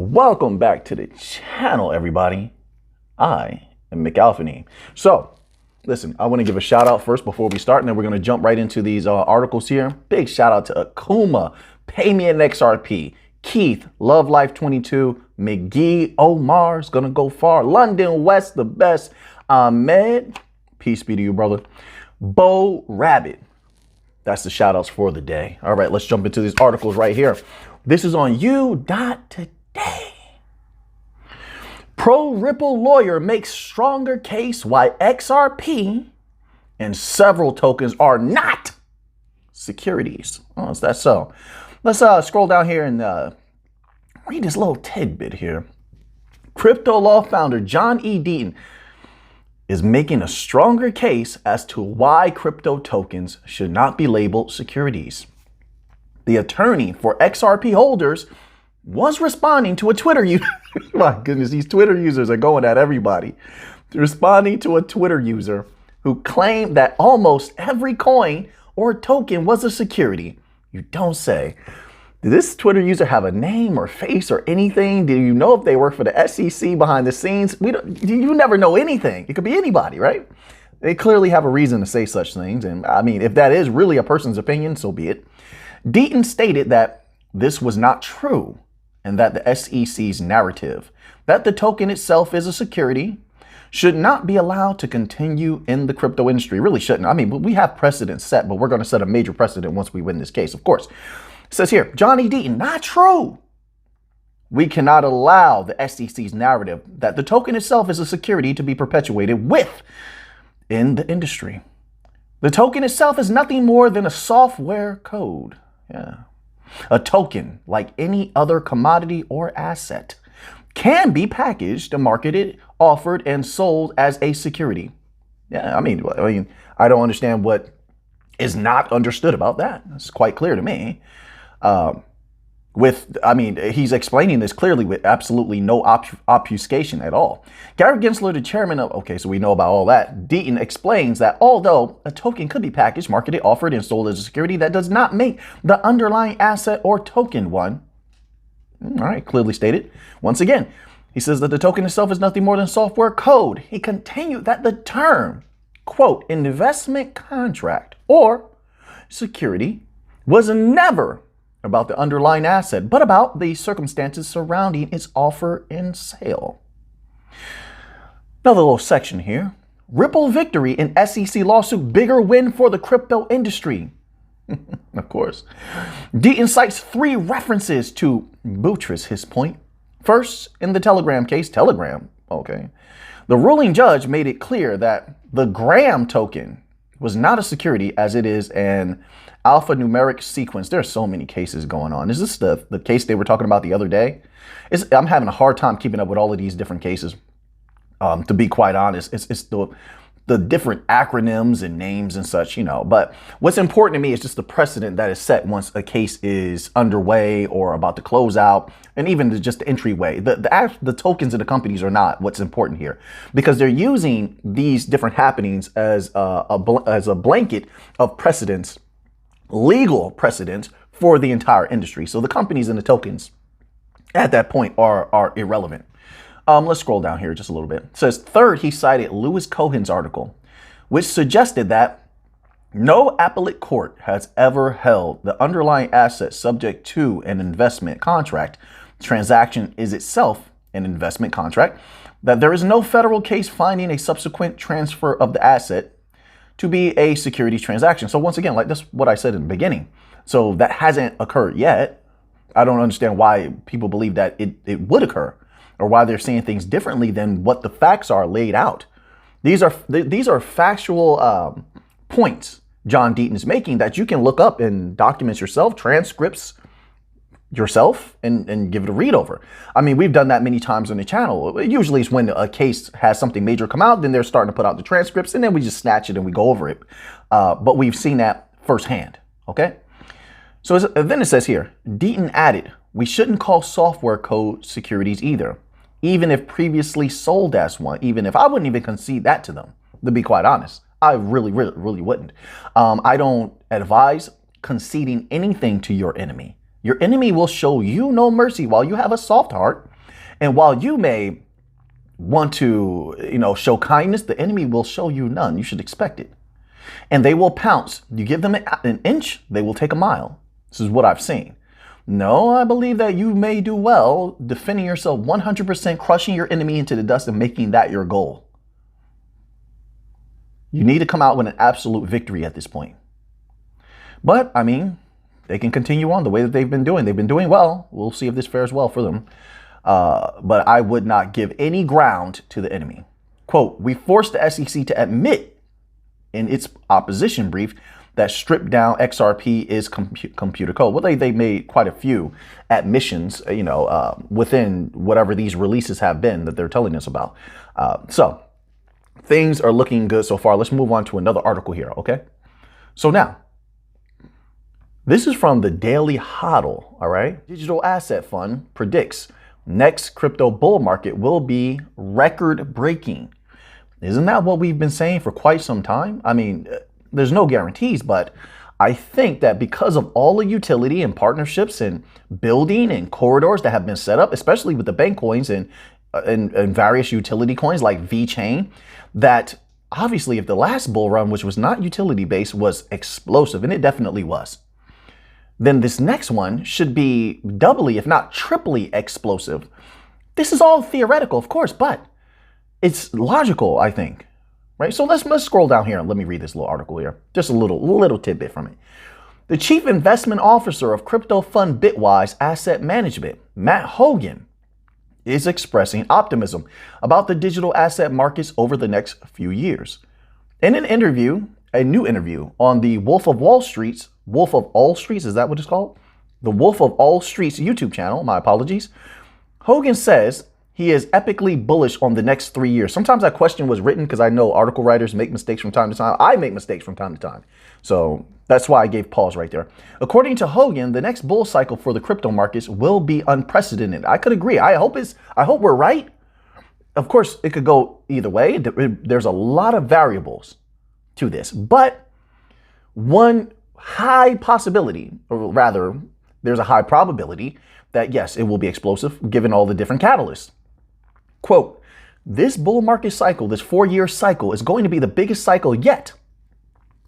Welcome back to the channel, everybody. I am McAlphany. So, listen, I want to give a shout out first before we start, and then we're going to jump right into these articles here. Big shout out to Akuma, Pay Me an XRP, Keith, Love Life 22, McGee, Omar's gonna go far, London West, the best, Ahmed, peace be to you, brother, Bo Rabbit. That's the shout outs for the day. All right, let's jump into these articles right here. This is on U.Today. Pro Ripple lawyer makes stronger case why XRP and several tokens are not securities. Oh, is that so? Let's scroll down here and read this little tidbit here. Crypto law founder John E. Deaton is making a stronger case as to why crypto tokens should not be labeled securities. The attorney for XRP holders was responding to a Twitter user. My goodness, these Twitter users are going at everybody. Responding to a Twitter user who claimed that almost every coin or token was a security. You don't say. Did this Twitter user have a name or face or anything? Do you know if they work for the SEC behind the scenes? You never know anything. It could be anybody, right? They clearly have a reason to say such things. And I mean, if that is really a person's opinion, so be it. Deaton stated that this was not true and that the SEC's narrative that the token itself is a security should not be allowed to continue in the crypto industry. Really shouldn't. I mean, we have precedents set, but we're going to set a major precedent once we win this case, of course. It says here, Johnny Deaton, not true. We cannot allow the SEC's narrative that the token itself is a security to be perpetuated in the industry. The token itself is nothing more than a software code. Yeah. A token, like any other commodity or asset, can be packaged and marketed, offered, and sold as a security. Yeah, I mean, I don't understand what is not understood about that. It's quite clear to me. He's explaining this clearly with absolutely no obfuscation at all. Gary Gensler, the chairman of, okay, so we know about all that. Deaton explains that although a token could be packaged, marketed, offered, and sold as a security, that does not make the underlying asset or token one. All right, clearly stated. Once again, he says that the token itself is nothing more than software code. He continued that the term, quote, investment contract or security was never about the underlying asset, but about the circumstances surrounding its offer and sale. Another little section here. Ripple victory in SEC lawsuit, bigger win for the crypto industry. Of course. Deaton cites 3 references to buttress his point. First, in the Telegram case, okay. The ruling judge made it clear that the Gram token was not a security as it is an alphanumeric sequence. There are so many cases going on. Is this the case they were talking about the other day? I'm having a hard time keeping up with all of these different cases. To be quite honest, it's the different acronyms and names and such, you know. But what's important to me is just the precedent that is set once a case is underway or about to close out, and even just the entryway. The tokens of the companies are not what's important here, because they're using these different happenings as a blanket of precedents, legal precedents for the entire industry. So the companies and the tokens at that point are irrelevant. Let's scroll down here just a little bit. It says, third, he cited Lewis Cohen's article, which suggested that no appellate court has ever held the underlying asset subject to an investment contract transaction is itself an investment contract, that there is no federal case finding a subsequent transfer of the asset to be a securities transaction. So once again, like that's what I said in the beginning. So that hasn't occurred yet. I don't understand why people believe that it would occur, or why they're seeing things differently than what the facts are laid out. These are factual points John Deaton is making that you can look up in documents yourself, transcripts yourself, and give it a read over. I mean, we've done that many times on the channel. Usually it's when a case has something major come out, then they're starting to put out the transcripts, and then we just snatch it and we go over it. But we've seen that firsthand, okay? So then it says here, Deaton added, we shouldn't call software code securities either, even if previously sold as one, even if I wouldn't even concede that to them, to be quite honest. I really wouldn't. I don't advise conceding anything to your enemy. Your enemy will show you no mercy while you have a soft heart And while you may want to, show kindness, the enemy will show you none. You should expect it. And they will pounce. You give them an inch, they will take a mile. This is what I've seen. No, I believe that you may do well defending yourself 100%, crushing your enemy into the dust and making that your goal. You need to come out with an absolute victory at this point. But, I mean, they can continue on the way that they've been doing. They've been doing well. We'll see if this fares well for them. But I would not give any ground to the enemy. Quote, we forced the SEC to admit in its opposition brief that stripped down XRP is computer code. Well, they made quite a few admissions, within whatever these releases have been that they're telling us about. So things are looking good so far. Let's move on to another article here, okay? So now, this is from the Daily Hodl, all right? Digital Asset Fund predicts next crypto bull market will be record-breaking. Isn't that what we've been saying for quite some time? I mean, there's no guarantees, but I think that because of all the utility and partnerships and building and corridors that have been set up, especially with the bank coins and various utility coins like VeChain, that obviously if the last bull run, which was not utility based, was explosive, and it definitely was, then this next one should be doubly, if not triply explosive. This is all theoretical, of course, but it's logical, I think. Right? So let's scroll down here and let me read this little article here. Just a little tidbit from it. The chief investment officer of crypto fund Bitwise Asset Management, Matt Hogan, is expressing optimism about the digital asset markets over the next few years. In an interview, a new interview on the Wolf of All Streets, is that what it's called? The Wolf of All Streets YouTube channel, my apologies. Hogan says he is epically bullish on the next 3 years. Sometimes that question was written because I know article writers make mistakes from time to time. I make mistakes from time to time. So that's why I gave pause right there. According to Hogan, the next bull cycle for the crypto markets will be unprecedented. I could agree. I hope we're right. Of course, it could go either way. There's a lot of variables to this, but one high possibility, or rather, there's a high probability that yes, it will be explosive given all the different catalysts. Quote, this bull market cycle, this 4-year cycle, is going to be the biggest cycle yet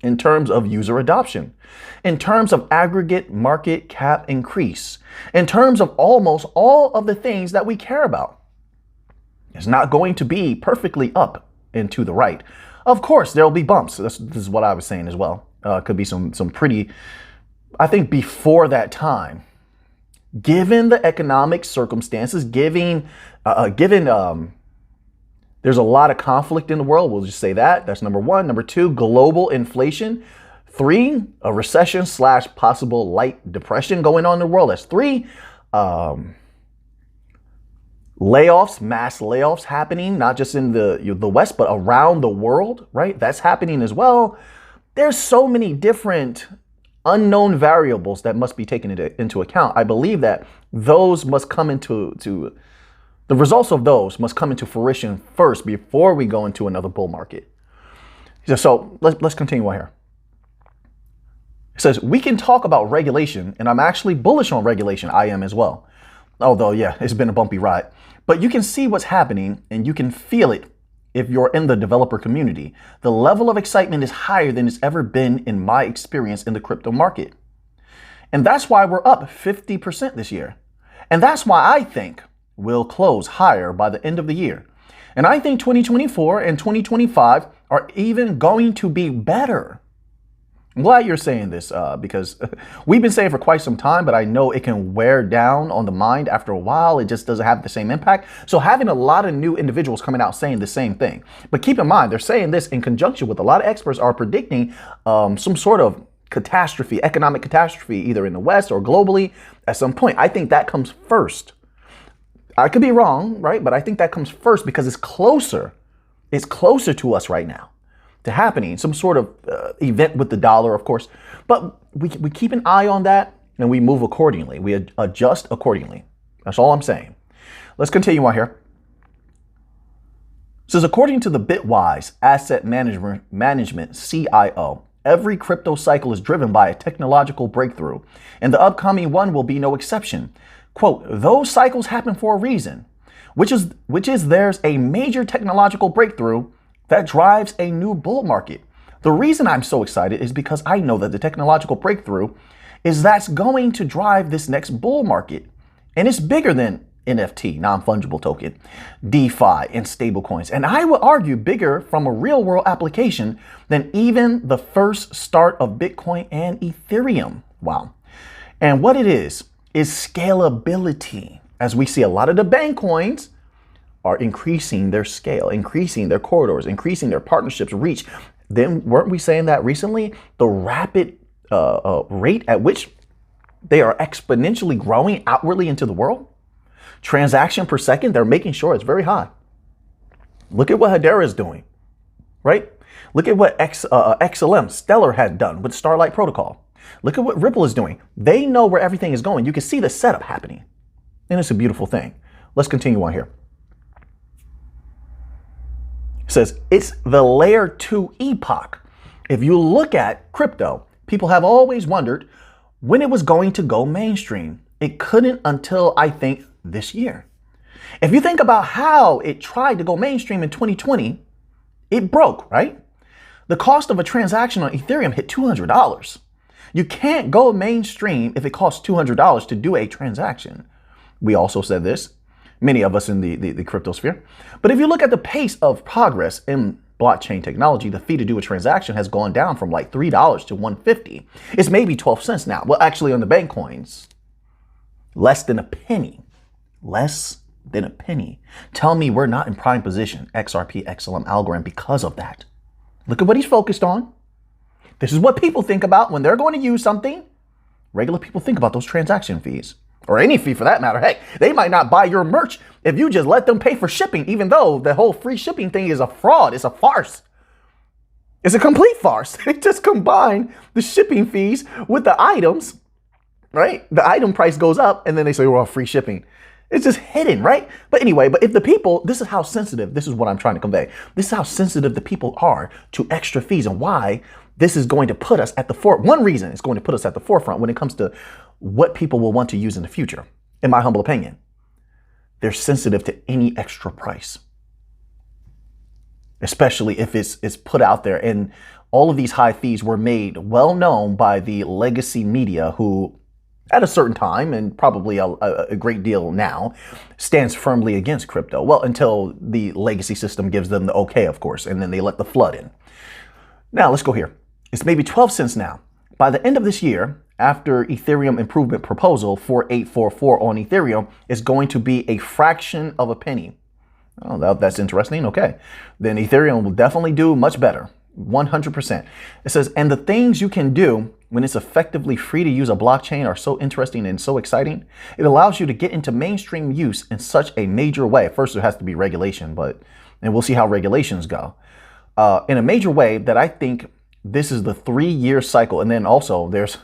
in terms of user adoption, in terms of aggregate market cap increase, in terms of almost all of the things that we care about. It's not going to be perfectly up and to the right. Of course, there'll be bumps. This is what I was saying as well. Could be some pretty, I think before that time, given the economic circumstances, given there's a lot of conflict in the world. We'll just say that. That's number one. Number two, global inflation. 3, a recession / possible light depression going on in the world. That's 3. Layoffs, mass layoffs happening, not just in the West, but around the world, right? That's happening as well. There's so many different unknown variables that must be taken into account. I believe that those must come the results of those must come into fruition first before we go into another bull market. So let's continue on here. It says, we can talk about regulation, and I'm actually bullish on regulation. I am as well. Although, yeah, it's been a bumpy ride. But you can see what's happening, and you can feel it if you're in the developer community. The level of excitement is higher than it's ever been in my experience in the crypto market. And that's why we're up 50% this year. And that's why I think we'll close higher by the end of the year. And I think 2024 and 2025 are even going to be better. I'm glad you're saying this because we've been saying for quite some time, but I know it can wear down on the mind after a while. It just doesn't have the same impact. So having a lot of new individuals coming out saying the same thing. But keep in mind, they're saying this in conjunction with a lot of experts are predicting some sort of catastrophe, economic catastrophe, either in the West or globally at some point. I think that comes first. I could be wrong, right? But I think that comes first because it's closer. It's closer to us right now to happening. Some sort of event with the dollar, of course. But we keep an eye on that and we move accordingly. We adjust accordingly. That's all I'm saying. Let's continue on here. It says, according to the Bitwise Asset Management CIO, every crypto cycle is driven by a technological breakthrough, and the upcoming one will be no exception. Quote, those cycles happen for a reason. which is there's a major technological breakthrough that drives a new bull market. The reason I'm so excited is because I know that the technological breakthrough is that's going to drive this next bull market. And it's bigger than NFT, non-fungible token, DeFi, and stablecoins. And I would argue bigger from a real world application than even the first start of Bitcoin and Ethereum. Wow. And what it is scalability. As we see, a lot of the bank coins are increasing their scale, increasing their corridors, increasing their partnerships reach. Then weren't we saying that recently? The rapid rate at which they are exponentially growing outwardly into the world. Transaction per second, they're making sure it's very high. Look at what Hedera is doing, right? Look at what XLM, Stellar had done with Starlight Protocol. Look at what Ripple is doing. They know where everything is going. You can see the setup happening. And it's a beautiful thing. Let's continue on here. It says it's the layer 2 epoch. If you look at crypto, people have always wondered when it was going to go mainstream. It couldn't until, I think, this year. If you think about how it tried to go mainstream in 2020, it broke, right? The cost of a transaction on Ethereum hit $200. You can't go mainstream if it costs $200 to do a transaction. We also said this, many of us in the crypto sphere. But if you look at the pace of progress in blockchain technology, the fee to do a transaction has gone down from like $3 to $1.50. It's maybe 12 cents now. Well, actually on the bank coins, less than a penny. Less than a penny. Tell me we're not in prime position, XRP XLM Algorand, because of that. Look at what he's focused on. This is what people think about when they're going to use something. Regular people think about those transaction fees. Or any fee for that matter. Heck, they might not buy your merch if you just let them pay for shipping, even though the whole free shipping thing is a fraud. It's a farce. It's a complete farce. They just combine the shipping fees with the items, right? The item price goes up and then they say, well, free shipping. It's just hidden, right? But anyway, but if the people, this is how sensitive, this is what I'm trying to convey. This is how sensitive the people are to extra fees and why this is going to put us at the one reason it's going to put us at the forefront when it comes to what people will want to use in the future. In my humble opinion, they're sensitive to any extra price, especially if it's put out there. And all of these high fees were made well known by the legacy media who, at a certain time, and probably a great deal now, stands firmly against crypto. Well, until the legacy system gives them the okay, of course, and then they let the flood in. Now, let's go here. It's maybe 12 cents now. By the end of this year, after Ethereum improvement proposal 4844 on Ethereum is going to be a fraction of a penny. Oh, that's interesting. Okay. Then Ethereum will definitely do much better. 100%. It says, and the things you can do when it's effectively free to use a blockchain are so interesting and so exciting. It allows you to get into mainstream use in such a major way. First, there has to be regulation, and we'll see how regulations go. In a major way that I think this is the 3-year cycle. And then also there's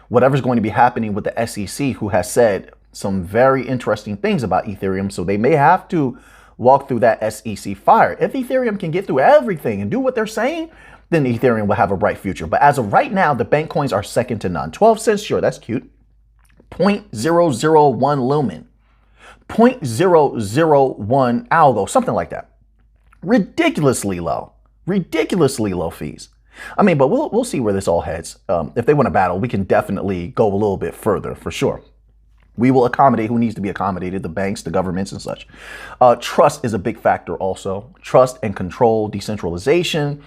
whatever's going to be happening with the SEC, who has said some very interesting things about Ethereum. So they may have to walk through that SEC fire. If Ethereum can get through everything and do what they're saying, then Ethereum will have a bright future. But as of right now, the bank coins are second to none. 12 cents, sure, that's cute. 0.001 lumen. 0.001 algo, something like that. Ridiculously low fees. I mean, but we'll see where this all heads. If they want to battle, we can definitely go a little bit further for sure. We will accommodate who needs to be accommodated, the banks, the governments, and such. Trust is a big factor also. Trust and control, decentralization.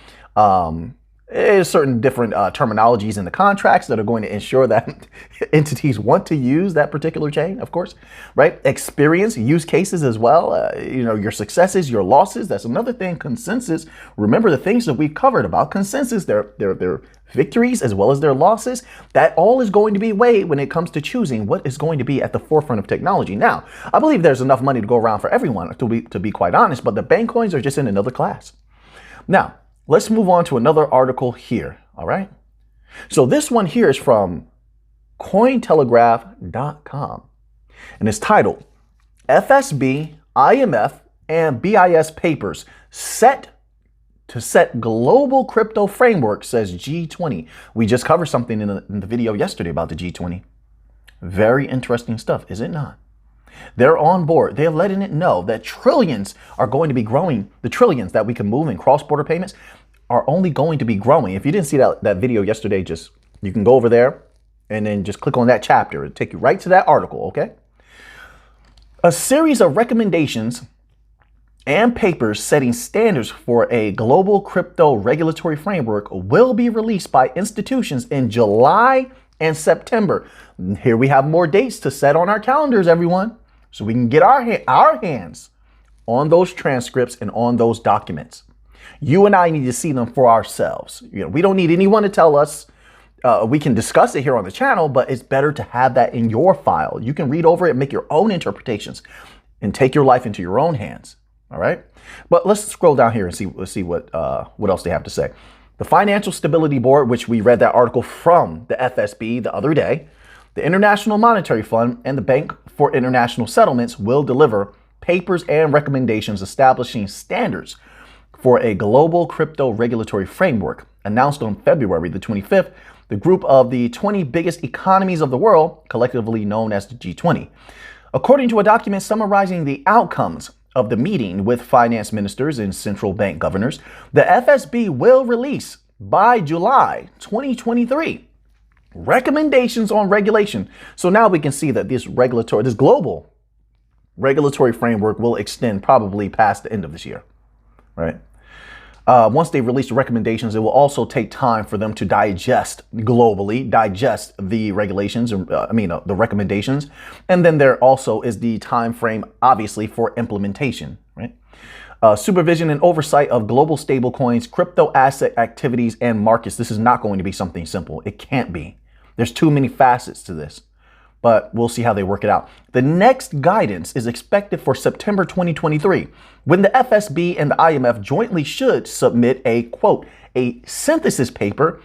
There's certain different terminologies in the contracts that are going to ensure that entities want to use that particular chain, of course, right? Experience, use cases as well. Your successes, your losses. That's another thing. Consensus. Remember the things that we've covered about consensus, their victories as well as their losses. That all is going to be weighed when it comes to choosing what is going to be at the forefront of technology. Now, I believe there's enough money to go around for everyone, to be quite honest, but the bank coins are just in another class. Now, let's move on to another article here, all right? So this one here is from Cointelegraph.com, and it's titled, FSB, IMF, and BIS papers set to set global crypto framework, says G20. We just covered something in the video yesterday about the G20. Very interesting stuff, is it not? They're on board. They're letting it know that trillions are going to be growing. The trillions that we can move in cross-border payments are only going to be growing. If you didn't see that video yesterday, you can go over there and then just click on that chapter. It'll take you right to that article, okay? A series of recommendations and papers setting standards for a global crypto regulatory framework will be released by institutions in July and September. Here we have more dates to set on our calendars, everyone, so we can get our hands on those transcripts and on those documents. You and I need to see them for ourselves. We don't need anyone to tell us. We can discuss it here on the channel, but it's better to have that in your file. You can read over it, make your own interpretations, and take your life into your own hands. All right. But let's scroll down here and see what else they have to say. The Financial Stability Board, which we read that article from the FSB the other day, the International Monetary Fund, and the Bank for International Settlements will deliver papers and recommendations establishing standards for a global crypto regulatory framework. Announced on February the 25th, the group of the 20 biggest economies of the world, collectively known as the G20. According to a document summarizing the outcomes of the meeting with finance ministers and central bank governors, the FSB will release by July 2023 recommendations on regulation. So now we can see that this global regulatory framework will extend probably past the end of this year, right? Once they release the recommendations, it will also take time for them to digest the regulations, the recommendations. And then there also is the time frame, obviously, for implementation, right? Supervision and oversight of global stablecoins, crypto asset activities, and markets. This is not going to be something simple. It can't be. There's too many facets to this, but we'll see how they work it out. The next guidance is expected for September 2023, when the FSB and the IMF jointly should submit a synthesis paper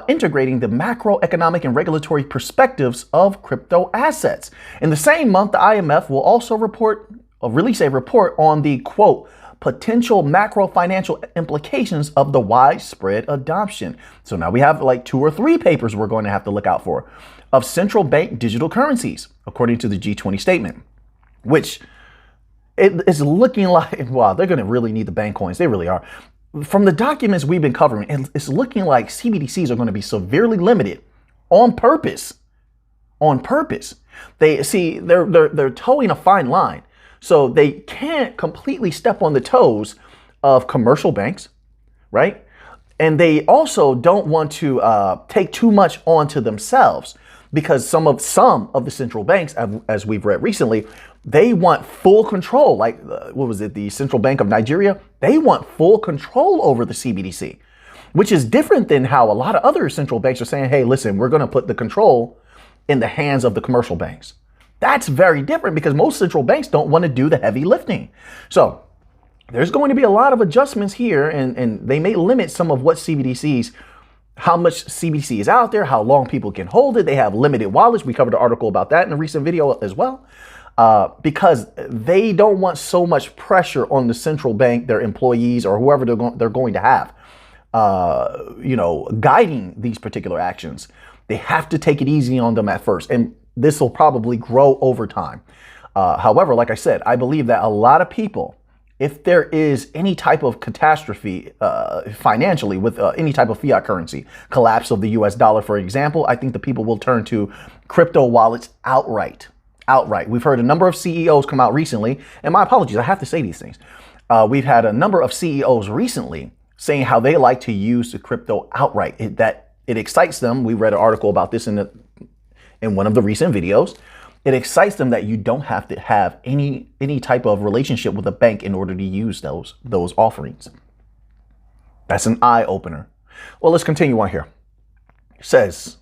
integrating the macroeconomic and regulatory perspectives of crypto assets. In the same month, the IMF will also release a report on the potential macro financial implications of the widespread adoption. So now we have like 2 or 3 papers we're going to have to look out for of central bank digital currencies, according to the G20 statement, which it is looking like, wow, they're going to really need the bank coins. They really are. From the documents we've been covering, it's looking like CBDCs are going to be severely limited on purpose. On purpose. They're towing a fine line. So they can't completely step on the toes of commercial banks, right? And they also don't want to take too much onto themselves, because some of the central banks, as we've read recently, they want full control. Like, the Central Bank of Nigeria? They want full control over the CBDC, which is different than how a lot of other central banks are saying, hey, listen, we're going to put the control in the hands of the commercial banks. That's very different, because most central banks don't want to do the heavy lifting. So there's going to be a lot of adjustments here, and they may limit some of what CBDCs, how much CBDC is out there, how long people can hold it. They have limited wallets. We covered an article about that in a recent video as well, because they don't want so much pressure on the central bank, their employees, or whoever they're going to have, guiding these particular actions. They have to take it easy on them at first, and this will probably grow over time. However, like I said, I believe that a lot of people, if there is any type of catastrophe financially with any type of fiat currency, collapse of the US dollar, for example, I think the people will turn to crypto wallets outright. We've heard a number of CEOs come out recently, and my apologies, I have to say these things. We've had a number of CEOs recently saying how they like to use the crypto outright, that it excites them. We read an article about this in one of the recent videos. It excites them that you don't have to have any type of relationship with a bank in order to use those offerings. That's an eye opener. Well, let's continue on here. It says,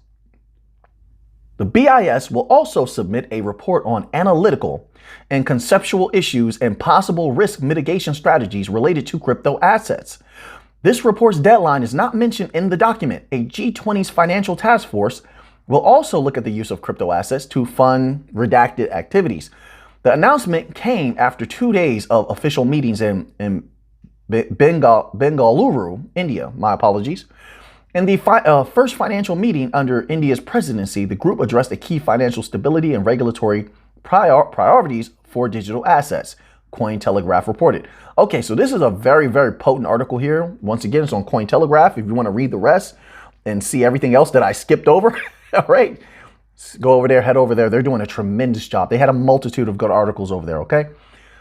the BIS will also submit a report on analytical and conceptual issues and possible risk mitigation strategies related to crypto assets. This report's deadline is not mentioned in the document. A G20's financial task force will also look at the use of crypto assets to fund redacted activities. The announcement came after 2 days of official meetings in Bengaluru, India. My apologies. In the first financial meeting under India's presidency, the group addressed the key financial stability and regulatory priorities for digital assets, Cointelegraph reported. Okay, so this is a very, very potent article here. Once again, it's on Cointelegraph. If you want to read the rest and see everything else that I skipped over, all right, go over there, head over there. They're doing a tremendous job. They had a multitude of good articles over there, okay?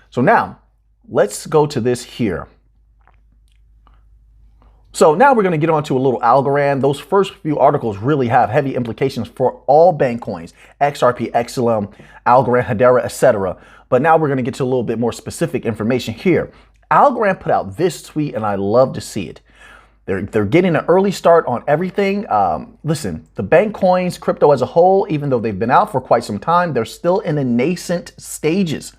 So now, let's go to this here. So now we're going to get on to a little Algorand. Those first few articles really have heavy implications for all bank coins, XRP, XLM, Algorand, Hedera, etc. But now we're going to get to a little bit more specific information here. Algorand put out this tweet, and I love to see it. They're getting an early start on everything. Listen, the bank coins, crypto as a whole, even though they've been out for quite some time, they're still in the nascent stages.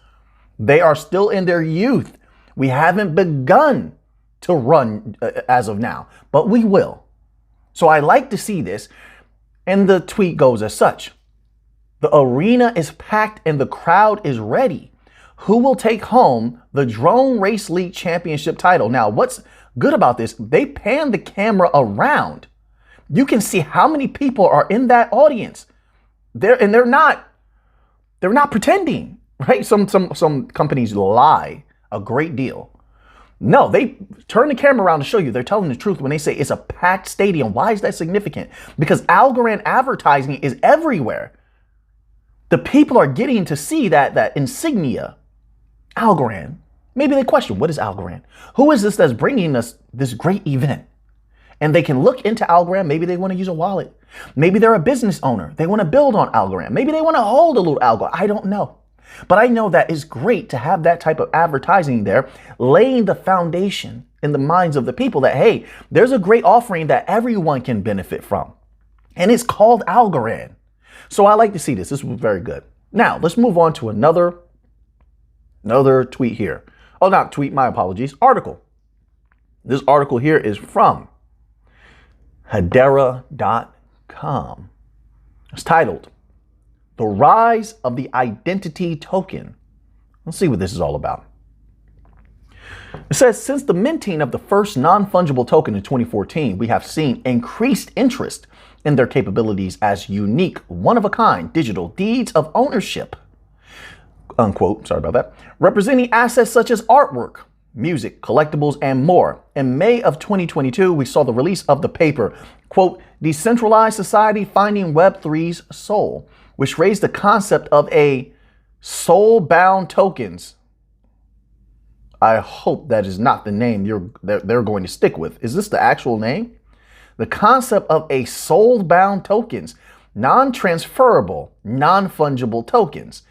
They are still in their youth. We haven't begun to run as of now, but we will. So I like to see this. And the tweet goes as such. The arena is packed and the crowd is ready. Who will take home the Drone Race League Championship title? Now, what's good about this? They pan the camera around. You can see how many people are in that audience. They're not pretending, right? Some companies lie a great deal. No, they turn the camera around to show you they're telling the truth when they say it's a packed stadium. Why is that significant? Because Algorand advertising is everywhere. The people are getting to see that insignia, Algorand. Maybe they question, what is Algorand? Who is this that's bringing us this great event? And they can look into Algorand. Maybe they want to use a wallet. Maybe they're a business owner. They want to build on Algorand. Maybe they want to hold a little Algo. I don't know. But I know that it's great to have that type of advertising there, laying the foundation in the minds of the people that, hey, there's a great offering that everyone can benefit from. And it's called Algorand. So I like to see this. This was very good. Now, let's move on to another tweet here. Oh, not tweet, my apologies. Article. This article here is from Hedera.com. It's titled, The Rise of the Identity Token. Let's see what this is all about. It says, since the minting of the first non-fungible token in 2014, we have seen increased interest in their capabilities as unique, one-of-a-kind digital deeds of ownership, unquote, sorry about that, representing assets such as artwork, music, collectibles, and more. In May of 2022, we saw the release of the paper, quote, Decentralized Society Finding Web3's Soul, which raised the concept of a soul-bound tokens. I hope that is not the name they're going to stick with. Is this the actual name? The concept of a soul-bound tokens, non-transferable, non-fungible tokens,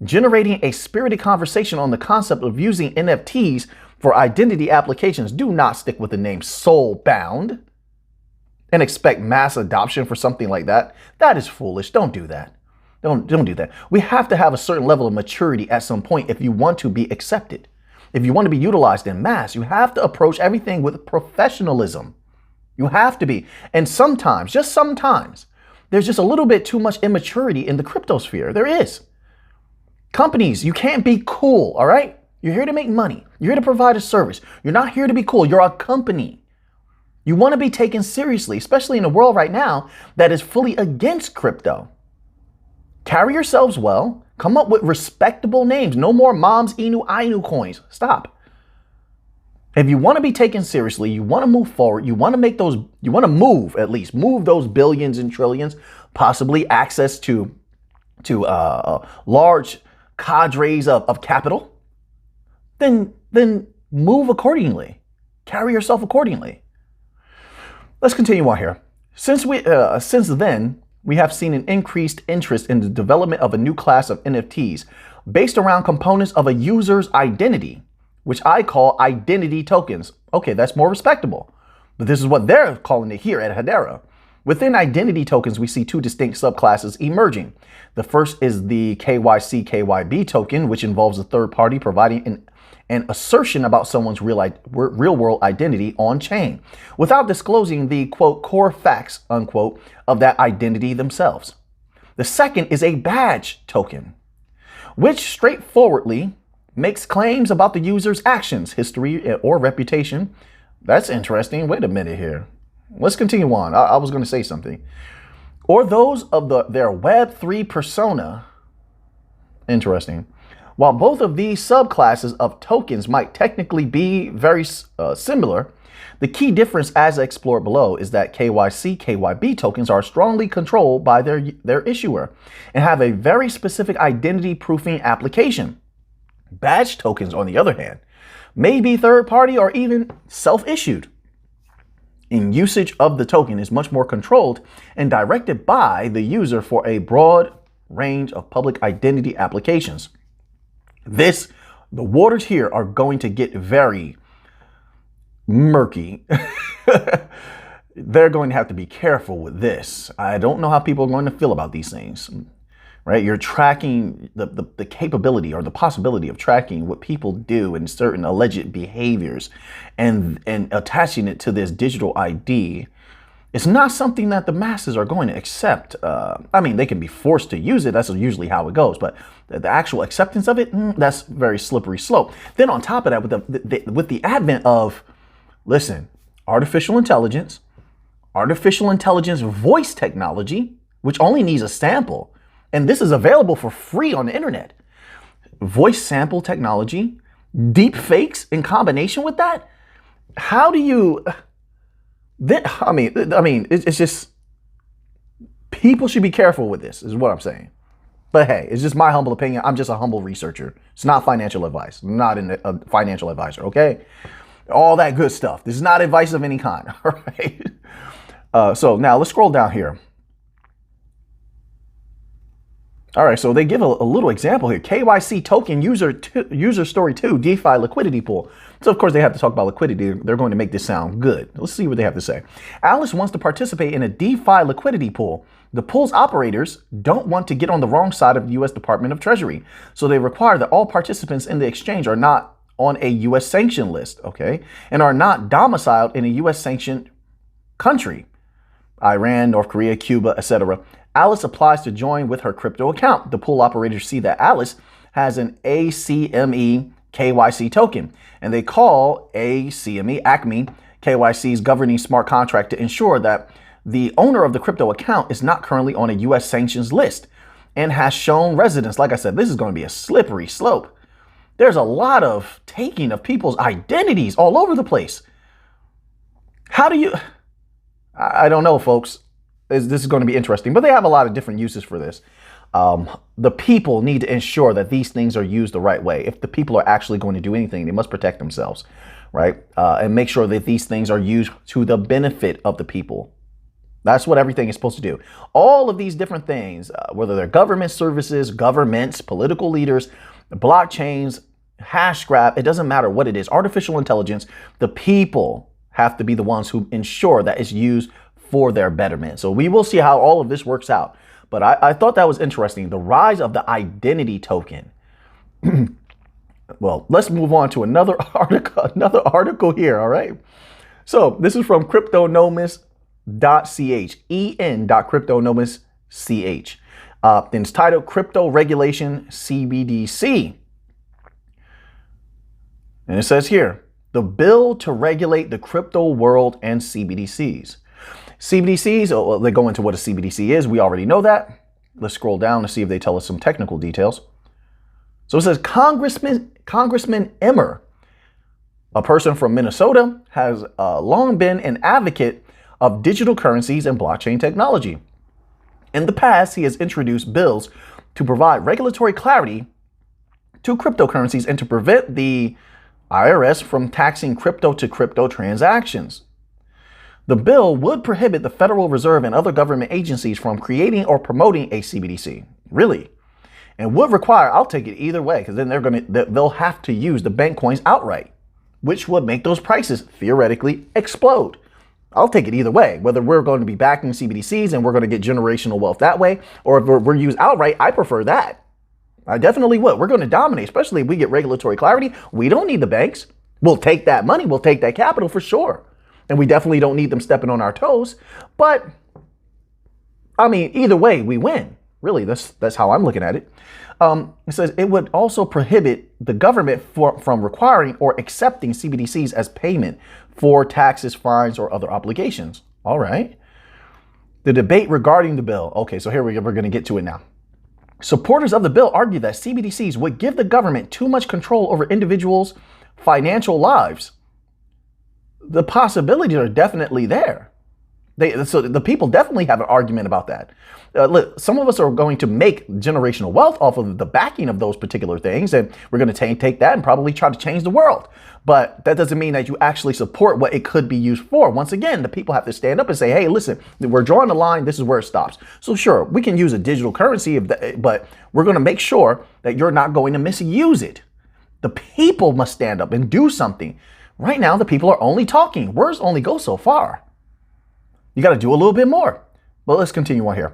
generating a spirited conversation on the concept of using NFTs for identity applications. Do not stick with the name soul-bound and expect mass adoption for something like that. That is foolish. Don't do that. Don't do that. We have to have a certain level of maturity at some point if you want to be accepted. If you want to be utilized in mass, you have to approach everything with professionalism. You have to be. And sometimes, just sometimes, there's just a little bit too much immaturity in the crypto sphere. There is. Companies, you can't be cool, all right? You're here to make money. You're here to provide a service. You're not here to be cool. You're a company. You want to be taken seriously, especially in a world right now that is fully against crypto. Carry yourselves well. Come up with respectable names. No more Moms Inu Ainu coins. Stop. If you want to be taken seriously, you want to move forward, you want to make those, you want to move at least, move those billions and trillions, possibly access to large cadres of capital, then move accordingly. Carry yourself accordingly. Let's continue on here. Since then, we have seen an increased interest in the development of a new class of NFTs based around components of a user's identity, which I call identity tokens. Okay, that's more respectable. But this is what they're calling it here at Hedera. Within identity tokens, we see two distinct subclasses emerging. The first is the KYC KYB token, which involves a third party providing an assertion about someone's real world identity on chain without disclosing the, quote, core facts, unquote, of that identity themselves. The second is a badge token, which straightforwardly makes claims about the user's actions, history, or reputation. That's interesting. Wait a minute here. Let's continue on. I was going to say something. Or those of their Web3 persona. Interesting. While both of these subclasses of tokens might technically be very similar, the key difference, as explored below, is that KYC, KYB tokens are strongly controlled by their issuer and have a very specific identity proofing application. Badge tokens, on the other hand, may be third-party or even self-issued. And usage of the token is much more controlled and directed by the user for a broad range of public identity applications. The waters here are going to get very murky. They're going to have to be careful with this. I don't know how people are going to feel about these things, right? You're tracking the capability or the possibility of tracking what people do in certain alleged behaviors and attaching it to this digital ID. It's not something that the masses are going to accept. I mean, they can be forced to use it. That's usually how it goes. But the actual acceptance of it, that's very slippery slope. Then on top of that, with the advent of, listen, artificial intelligence voice technology, which only needs a sample, and this is available for free on the internet. Voice sample technology, deep fakes in combination with that. How do you? I mean, it's just, people should be careful with this, is what I'm saying. But hey, it's just my humble opinion. I'm just a humble researcher. It's not financial advice. I'm not a financial advisor, okay? All that good stuff. This is not advice of any kind, all right? So now let's scroll down here. All right, so they give a little example here. KYC token user story 2, DeFi liquidity pool. So of course they have to talk about liquidity. They're going to make this sound good. Let's see what they have to say. Alice wants to participate in a DeFi liquidity pool. The pool's operators don't want to get on the wrong side of the U.S. Department of Treasury. So they require that all participants in the exchange are not on a U.S. sanction list, okay, and are not domiciled in a U.S. sanctioned country, Iran, North Korea, Cuba, etc. Alice applies to join with her crypto account. The pool operators see that Alice has an ACME KYC token, and they call ACME KYC's governing smart contract to ensure that the owner of the crypto account is not currently on a U.S. sanctions list and has shown residence. Like I said, this is going to be a slippery slope. There's a lot of taking of people's identities all over the place. How do you? I don't know, folks. This is going to be interesting, but they have a lot of different uses for this. The people need to ensure that these things are used the right way. If the people are actually going to do anything, they must protect themselves, right? And make sure that these things are used to the benefit of the people. That's what everything is supposed to do. All of these different things, whether they're government services, governments, political leaders, blockchains, hash scrap, it doesn't matter what it is. Artificial intelligence, the people have to be the ones who ensure that it's used for their betterment. So we will see how all of this works out. But I thought that was interesting. The rise of the identity token. Well, let's move on to another article here. All right. So this is from cryptonomist.ch, en.cryptonomist.ch. And it's titled Crypto Regulation CBDC. And it says here, the bill to regulate the crypto world and CBDCs. CBDCs, well, they go into what a CBDC is. We already know that. Let's scroll down to see if they tell us some technical details. So it says Congressman Emmer, a person from Minnesota, has long been an advocate of digital currencies and blockchain technology. In the past, he has introduced bills to provide regulatory clarity to cryptocurrencies and to prevent the IRS from taxing crypto-to-crypto transactions. The bill would prohibit the Federal Reserve and other government agencies from creating or promoting a CBDC. Really? And would require, I'll take it either way, because then they'll have to use the bank coins outright, which would make those prices theoretically explode. I'll take it either way, whether we're going to be backing CBDCs and we're going to get generational wealth that way, or if we're used outright, I prefer that. I definitely would. We're going to dominate, especially if we get regulatory clarity. We don't need the banks. We'll take that money. We'll take that capital for sure. And we definitely don't need them stepping on our toes. But, I mean, either way, we win. Really, that's how I'm looking at it. It says it would also prohibit the government from requiring or accepting CBDCs as payment for taxes, fines, or other obligations. All right. The debate regarding the bill. Okay, so here we're going to get to it now. Supporters of the bill argue that CBDCs would give the government too much control over individuals' financial lives. The possibilities are definitely there. So the people definitely have an argument about that. Look, some of us are going to make generational wealth off of the backing of those particular things, and we're going to take that and probably try to change the world. But that doesn't mean that you actually support what it could be used for. Once again, the people have to stand up and say, hey, listen, we're drawing the line. This is where it stops. So sure, we can use a digital currency, but we're going to make sure that you're not going to misuse it. The people must stand up and do something. Right now, the people are only talking. Words only go so far. You got to do a little bit more. But let's continue on here.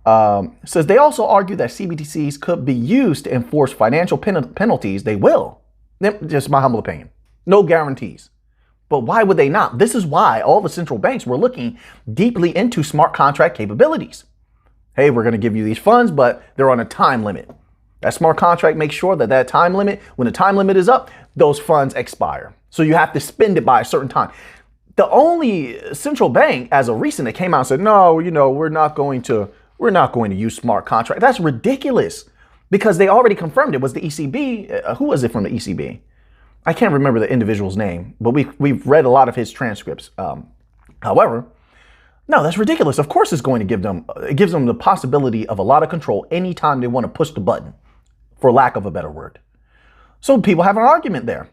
It says they also argue that CBDCs could be used to enforce financial penalties. They will. Just my humble opinion. No guarantees. But why would they not? This is why all the central banks were looking deeply into smart contract capabilities. Hey, we're going to give you these funds, but they're on a time limit. That smart contract makes sure that that time limit, when the time limit is up, those funds expire. So you have to spend it by a certain time. The only central bank as of recent that came out and said, no, we're not going to use smart contract. That's ridiculous because they already confirmed it was the ECB. Who was it from the ECB? I can't remember the individual's name, but we've read a lot of his transcripts. However, no, that's ridiculous. Of course, it gives them the possibility of a lot of control anytime they want to push the button, for lack of a better word. So people have an argument there.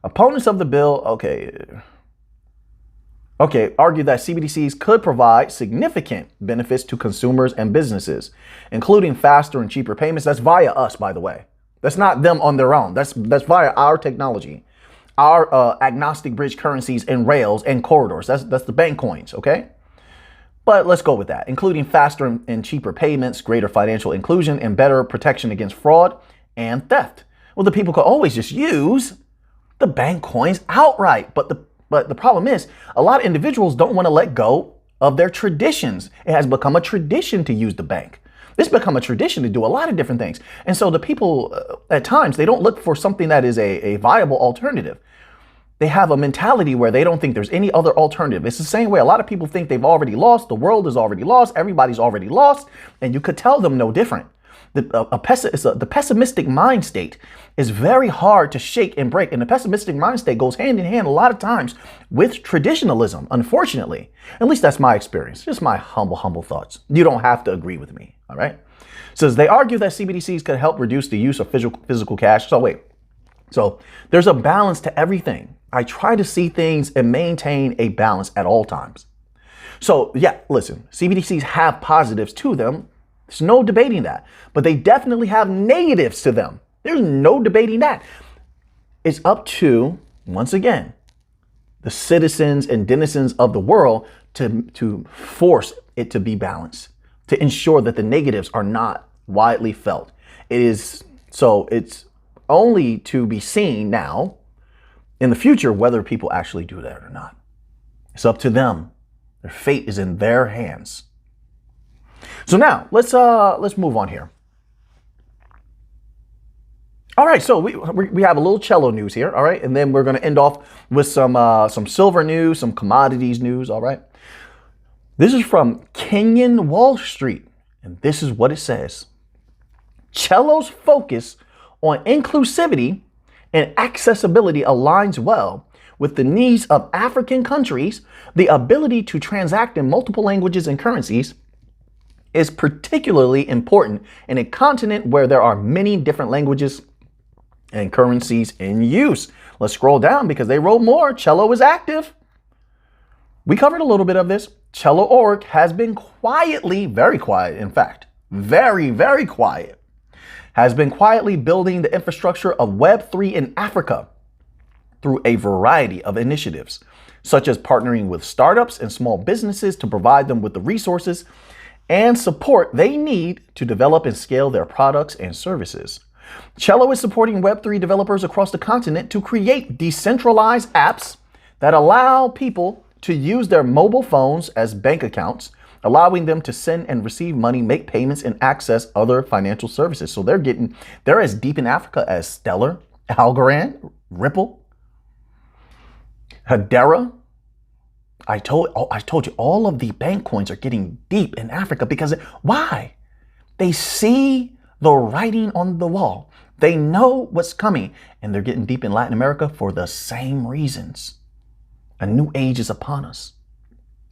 Opponents of the bill, argue that CBDCs could provide significant benefits to consumers and businesses, including faster and cheaper payments. That's via us, by the way. That's not them on their own. That's via our technology, our agnostic bridge currencies and rails and corridors. That's the bank coins, okay? But let's go with that, including faster and cheaper payments, greater financial inclusion, and better protection against fraud and theft. Well, the people could always just use the bank coins outright, but the problem is a lot of individuals don't want to let go of their traditions. It has become a tradition to use the bank. It's become a tradition to do a lot of different things. And so the people at times, they don't look for something that is a viable alternative. They have a mentality where they don't think there's any other alternative. It's the same way a lot of people think they've already lost. The world is already lost. Everybody's already lost. And you could tell them no different. The pessimistic mind state is very hard to shake and break. And the pessimistic mind state goes hand in hand a lot of times with traditionalism, unfortunately. At least that's my experience. Just my humble thoughts. You don't have to agree with me. All right. Says they argue that CBDCs could help reduce the use of physical cash. So there's a balance to everything. I try to see things and maintain a balance at all times. So yeah, listen, CBDCs have positives to them. There's no debating that, but they definitely have negatives to them. There's no debating that. It's up to, once again, the citizens and denizens of the world to force it to be balanced, to ensure that the negatives are not widely felt. It's only to be seen now in the future whether people actually do that or not. It's up to them. Their fate is in their hands. So now let's move on here. All right, so we have a little Celo news here, all right, and then we're going to end off with some silver news, some commodities news, all right. This is from Kenyan Wall Street, and this is what it says. Celo's focus on inclusivity and accessibility aligns well with the needs of African countries. The ability to transact in multiple languages and currencies is particularly important in a continent where there are many different languages and currencies in use. Let's scroll down because they wrote more. Celo is active. We covered a little bit of this. Celo.org has been quietly, very quiet, in fact, very, very quiet, has been quietly building the infrastructure of Web3 in Africa through a variety of initiatives, such as partnering with startups and small businesses to provide them with the resources and support they need to develop and scale their products and services. Celo is supporting Web3 developers across the continent to create decentralized apps that allow people to use their mobile phones as bank accounts, allowing them to send and receive money, make payments, and access other financial services. So they're as deep in Africa as Stellar, Algorand, Ripple, Hedera. I told you all of the bank coins are getting deep in Africa because why? They see the writing on the wall. They know what's coming, and they're getting deep in Latin America for the same reasons. A new age is upon us.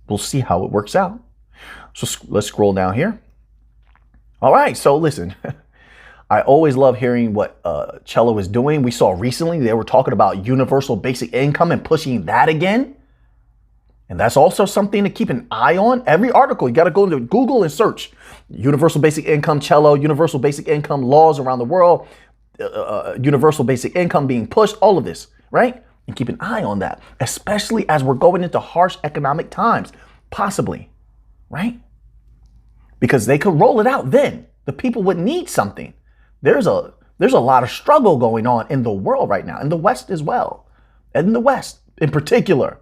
We'll see how it works out. So let's scroll down here. All right, so listen, I always love hearing what Celo is doing. We saw recently they were talking about universal basic income and pushing that again. And that's also something to keep an eye on. Every article, you got to go into Google and search universal basic income, Celo, universal basic income laws around the world, universal basic income being pushed, all of this, right? And keep an eye on that, especially as we're going into harsh economic times, possibly, right? Because they could roll it out then. The people would need something. There's a lot of struggle going on in the world right now, in the West as well, and in the West in particular.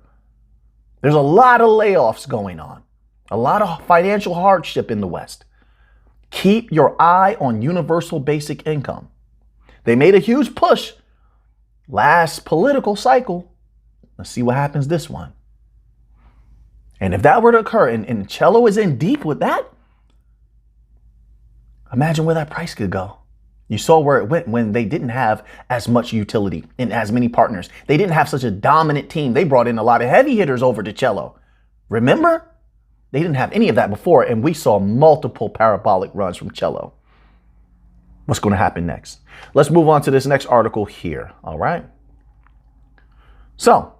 There's a lot of layoffs going on, a lot of financial hardship in the West. Keep your eye on universal basic income. They made a huge push last political cycle. Let's see what happens this one. And if that were to occur and Celo is in deep with that, imagine where that price could go. You saw where it went when they didn't have as much utility and as many partners. They didn't have such a dominant team. They brought in a lot of heavy hitters over to Celo. Remember? They didn't have any of that before, and we saw multiple parabolic runs from Celo. What's going to happen next? Let's move on to this next article here. All right. So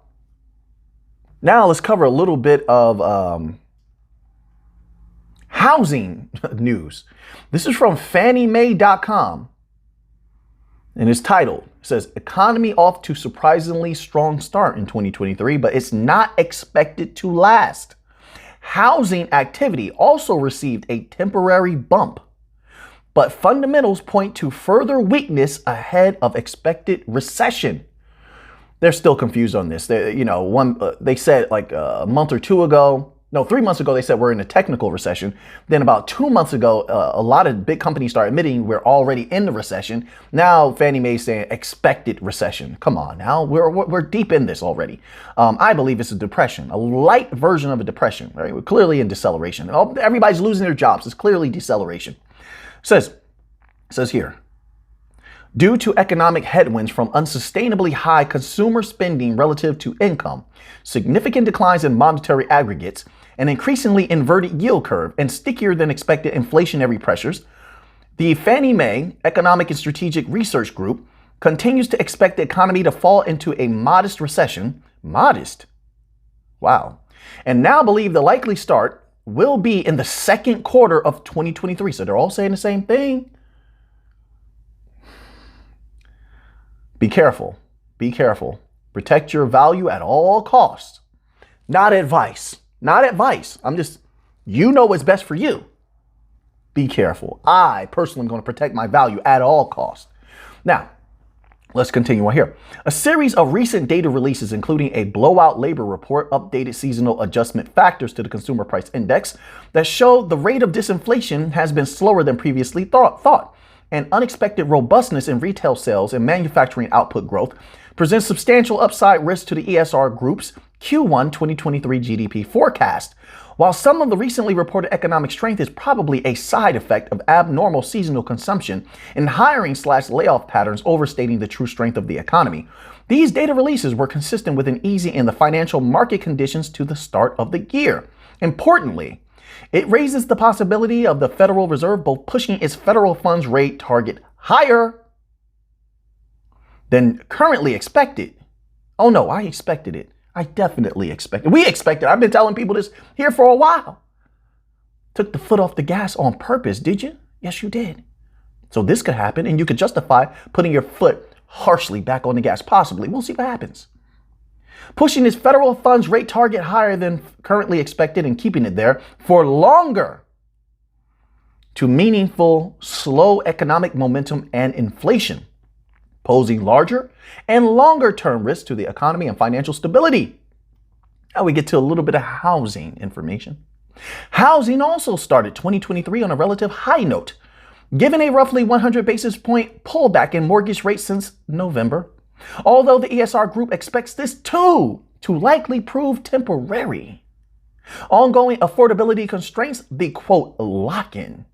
now let's cover a little bit of housing news. This is from FannieMae.com. And it's titled, it says, economy off to surprisingly strong start in 2023, but it's not expected to last. Housing activity also received a temporary bump, but fundamentals point to further weakness ahead of expected recession. They're still confused on this. They said like a month or two ago, 3 months ago, they said we're in a technical recession. Then about 2 months ago, a lot of big companies started admitting we're already in the recession. Now Fannie Mae is saying expected recession. Come on now, we're deep in this already. I believe it's a depression, a light version of a depression, right? We're clearly in deceleration. Everybody's losing their jobs. It's clearly deceleration. It says here, due to economic headwinds from unsustainably high consumer spending relative to income, significant declines in monetary aggregates, an increasingly inverted yield curve, and stickier than expected inflationary pressures, the Fannie Mae Economic and Strategic Research Group continues to expect the economy to fall into a modest recession. Modest? Wow. And now believe the likely start will be in the second quarter of 2023. So they're all saying the same thing. Be careful. Be careful. Protect your value at all costs. Not advice. Not advice. You know what's best for you. Be careful. I personally am going to protect my value at all costs. Now, let's continue on here. A series of recent data releases, including a blowout labor report, updated seasonal adjustment factors to the consumer price index that show the rate of disinflation has been slower than previously thought. And unexpected robustness in retail sales and manufacturing output growth presents substantial upside risk to the ESR Group's Q1 2023 GDP forecast. While some of the recently reported economic strength is probably a side effect of abnormal seasonal consumption and hiring/layoff patterns overstating the true strength of the economy, these data releases were consistent with an easing in the financial market conditions to the start of the year. Importantly, it raises the possibility of the Federal Reserve both pushing its federal funds rate target higher than currently expected. Oh no, I expected it. I definitely expected it. We expected it. I've been telling people this here for a while. Took the foot off the gas on purpose, did you? Yes, you did. So this could happen, and you could justify putting your foot harshly back on the gas, possibly. We'll see what happens. Pushing its federal funds rate target higher than currently expected and keeping it there for longer to meaningful slow economic momentum and inflation, posing larger and longer term risks to the economy and financial stability. Now we get to a little bit of housing information. Housing also started 2023 on a relative high note, given a roughly 100 basis point pullback in mortgage rates since November. Although the ESR Group expects this too to likely prove temporary. Ongoing affordability constraints, the quote lock-in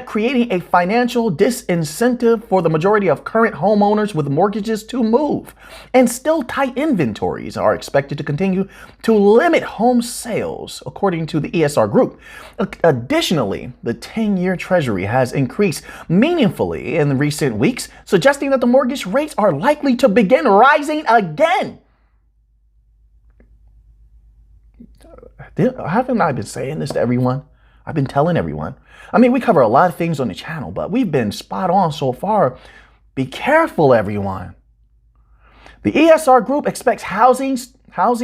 creating a financial disincentive for the majority of current homeowners with mortgages to move. And still tight inventories are expected to continue to limit home sales, according to the ESR Group. Additionally, the 10-year Treasury has increased meaningfully in recent weeks, suggesting that the mortgage rates are likely to begin rising again. Haven't I been saying this to everyone? I've been telling everyone. I mean, we cover a lot of things on the channel, but we've been spot on so far. Be careful, everyone. The ESR Group expects housing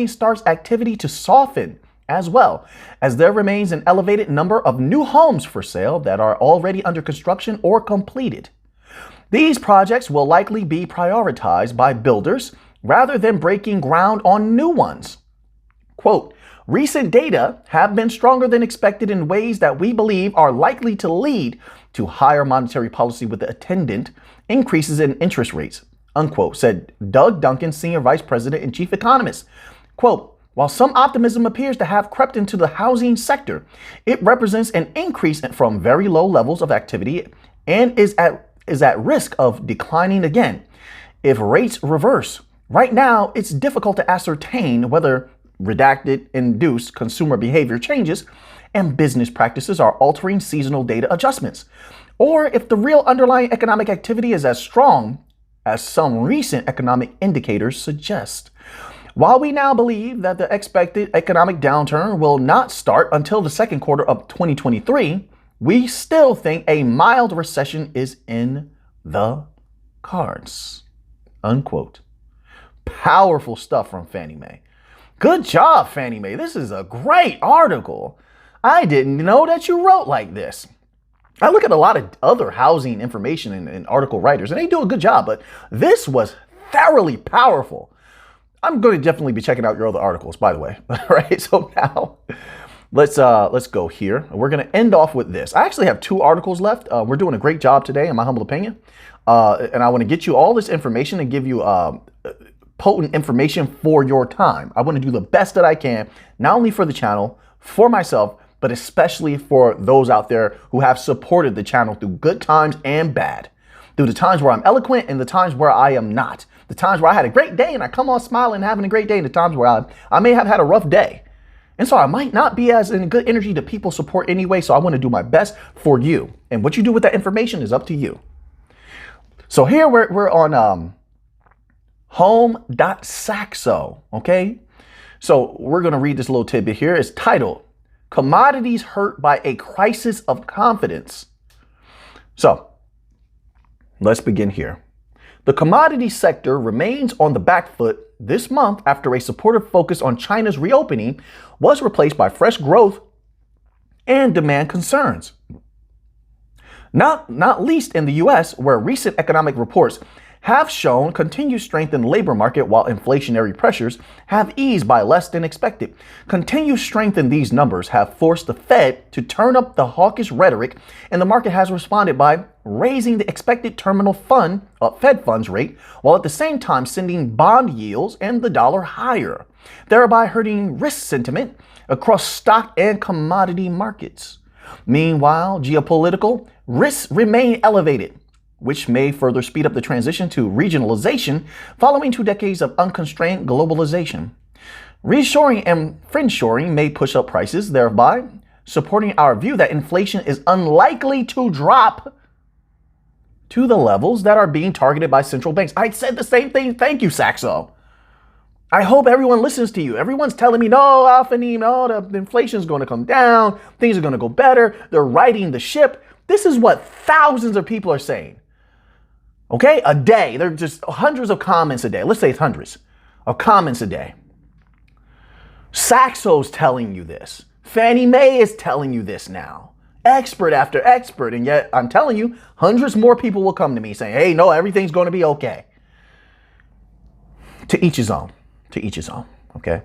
starts activity to soften as well, as there remains an elevated number of new homes for sale that are already under construction or completed. These projects will likely be prioritized by builders rather than breaking ground on new ones. Quote, recent data have been stronger than expected in ways that we believe are likely to lead to higher monetary policy with the attendant increases in interest rates, unquote, said Doug Duncan, Senior Vice President and Chief Economist. Quote, while some optimism appears to have crept into the housing sector, it represents an increase from very low levels of activity and is at risk of declining again if rates reverse. Right now, it's difficult to ascertain whether redacted induced consumer behavior changes and business practices are altering seasonal data adjustments, or if the real underlying economic activity is as strong as some recent economic indicators suggest. While we now believe that the expected economic downturn will not start until the second quarter of 2023, we still think a mild recession is in the cards, unquote. Powerful stuff from Fannie Mae. Good job, Fannie Mae. This is a great article. I didn't know that you wrote like this. I look at a lot of other housing information and article writers, and they do a good job, but this was thoroughly powerful. I'm going to definitely be checking out your other articles, by the way. All right, so now let's go here. We're going to end off with this. I actually have 2 articles left. We're doing a great job today, in my humble opinion. And I want to get you all this information and give you potent information for your time. I want to do the best that I can, not only for the channel, for myself, but especially for those out there who have supported the channel through good times and bad. Through the times where I'm eloquent and the times where I am not. The times where I had a great day and I come on smiling and having a great day, and the times where I may have had a rough day. And so I might not be as in good energy to people support anyway, so I want to do my best for you. And what you do with that information is up to you. So here we're on home.saxo, okay? So we're going to read this little tidbit here. It's titled, Commodities Hurt by a Crisis of Confidence. So let's begin here. The commodity sector remains on the back foot this month after a supportive focus on China's reopening was replaced by fresh growth and demand concerns. Not least in the U.S., where recent economic reports have shown continued strength in the labor market while inflationary pressures have eased by less than expected. Continued strength in these numbers have forced the Fed to turn up the hawkish rhetoric, and the market has responded by raising the expected terminal Fed funds rate, while at the same time sending bond yields and the dollar higher, thereby hurting risk sentiment across stock and commodity markets. Meanwhile, geopolitical risks remain elevated, which may further speed up the transition to regionalization following 2 decades of unconstrained globalization. Reshoring and friendshoring may push up prices, thereby supporting our view that inflation is unlikely to drop to the levels that are being targeted by central banks. I said the same thing. Thank you, Saxo. I hope everyone listens to you. Everyone's telling me, no, Alfani, no, the inflation is going to come down. Things are going to go better. They're righting the ship. This is what thousands of people are saying. Okay, a day. There are just hundreds of comments a day. Let's say it's hundreds of comments a day. Saxo's telling you this. Fannie Mae is telling you this now. Expert after expert. And yet, I'm telling you, hundreds more people will come to me saying, hey, no, everything's going to be okay. To each his own. To each his own. Okay.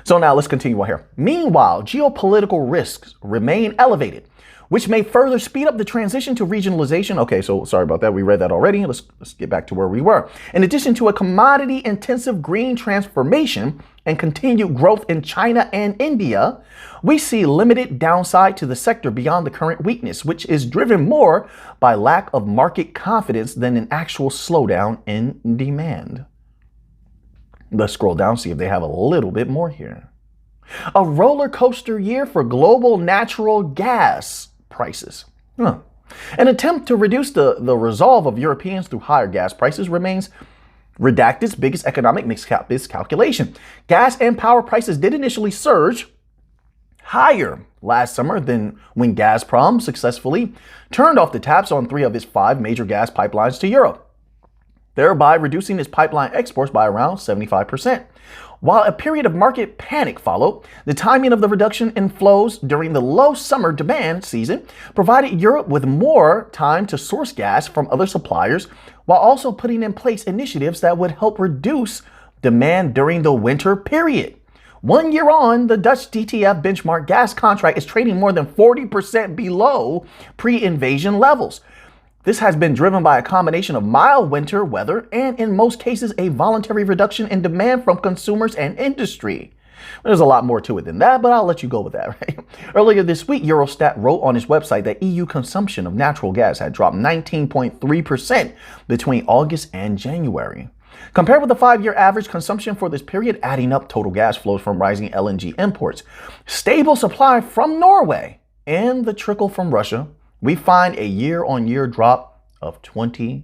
So now let's continue on here. Meanwhile, geopolitical risks remain elevated, which may further speed up the transition to regionalization. Okay, so sorry about that. We read that already. Let's get back to where we were. In addition to a commodity-intensive green transformation and continued growth in China and India, we see limited downside to the sector beyond the current weakness, which is driven more by lack of market confidence than an actual slowdown in demand. Let's scroll down, see if they have a little bit more here. A roller coaster year for global natural gas prices. An attempt to reduce the resolve of Europeans through higher gas prices remains Redacted's biggest economic miscalculation. Gas and power prices did initially surge higher last summer than when Gazprom successfully turned off the taps on 3 of its 5 major gas pipelines to Europe, thereby reducing its pipeline exports by around 75%. While a period of market panic followed, the timing of the reduction in flows during the low summer demand season provided Europe with more time to source gas from other suppliers, while also putting in place initiatives that would help reduce demand during the winter period. 1 year on, the Dutch TTF benchmark gas contract is trading more than 40% below pre-invasion levels. This has been driven by a combination of mild winter weather and, in most cases, a voluntary reduction in demand from consumers and industry. There's a lot more to it than that, but I'll let you go with that, right? Earlier this week, Eurostat wrote on its website that EU consumption of natural gas had dropped 19.3% between August and January. Compared with the 5-year average consumption for this period, adding up total gas flows from rising LNG imports, stable supply from Norway, and the trickle from Russia, we find a year-on-year drop of 20%.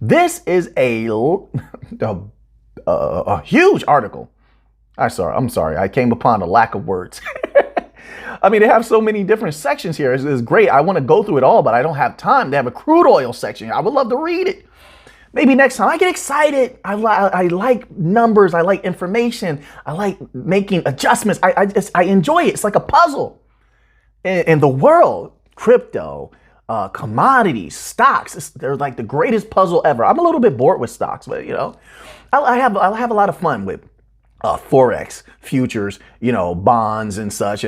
This is a huge article. I'm sorry. I came upon a lack of words. I mean, they have so many different sections here. It's great. I want to go through it all, but I don't have time. They have a crude oil section. I would love to read it. Maybe next time. I get excited. I like numbers. I like information. I like making adjustments. I enjoy it. It's like a puzzle. In the world, crypto, commodities, stocks, they're like the greatest puzzle ever. I'm a little bit bored with stocks, but you know, I have a lot of fun with Forex, futures, you know, bonds and such,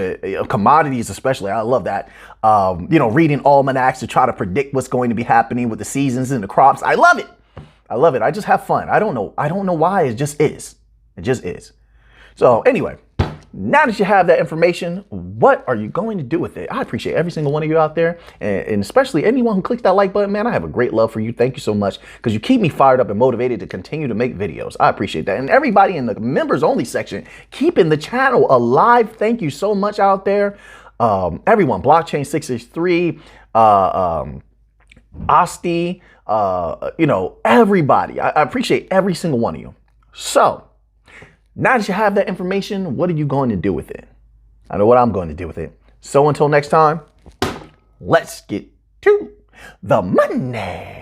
commodities especially. I love that. You know, reading almanacs to try to predict what's going to be happening with the seasons and the crops. I love it. I love it. I just have fun. I don't know why. It just is. It just is. So anyway, now that you have that information, what are you going to do with it? I appreciate every single one of you out there, and especially anyone who clicks that like button, man. I have a great love for you. Thank you so much, because you keep me fired up and motivated to continue to make videos. I appreciate that. And everybody in the members only section, keeping the channel alive. Thank you so much out there. Everyone, Blockchain 663, Asti, you know, everybody. I appreciate every single one of you. So now that you have that information, what are you going to do with it? I know what I'm going to do with it. So until next time, let's get to the money.